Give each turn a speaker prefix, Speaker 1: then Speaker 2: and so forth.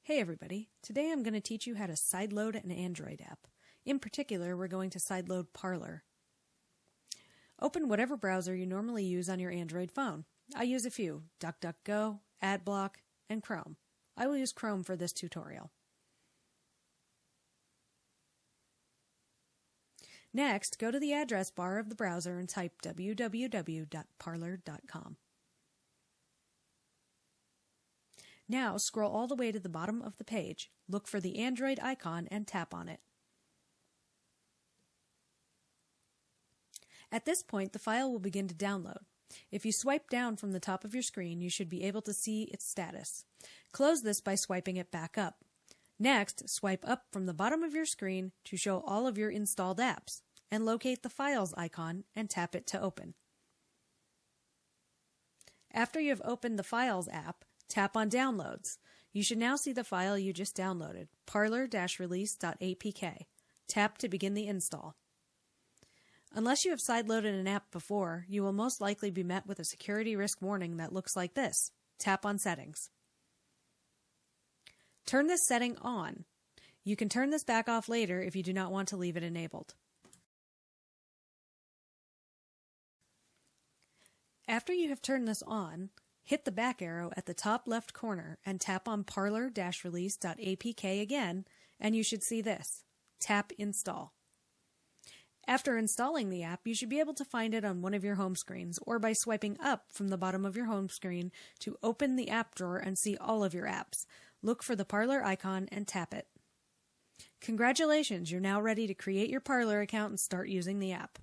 Speaker 1: Hey everybody, today I'm going to teach you how to sideload an Android app. In particular, we're going to sideload Parler. Open whatever browser you normally use on your Android phone. I use a few: DuckDuckGo, AdBlock, and Chrome. I will use Chrome for this tutorial. Next, go to the address bar of the browser and type www.parler.com. Now scroll all the way to the bottom of the page, look for the Android icon and tap on it. At this point, the file will begin to download. If you swipe down from the top of your screen, you should be able to see its status. Close this by swiping it back up. Next, swipe up from the bottom of your screen to show all of your installed apps, and locate the Files icon and tap it to open. After you have opened the Files app, tap on Downloads. You should now see the file you just downloaded, parler-release.apk. Tap to begin the install. Unless you have sideloaded an app before, you will most likely be met with a security risk warning that looks like this. Tap on Settings. Turn this setting on. You can turn this back off later if you do not want to leave it enabled. After you have turned this on, hit the back arrow at the top left corner and tap on parler-release.apk again, and you should see this. Tap Install. After installing the app, you should be able to find it on one of your home screens, or by swiping up from the bottom of your home screen to open the app drawer and see all of your apps. Look for the Parler icon and tap it. Congratulations, you're now ready to create your Parler account and start using the app.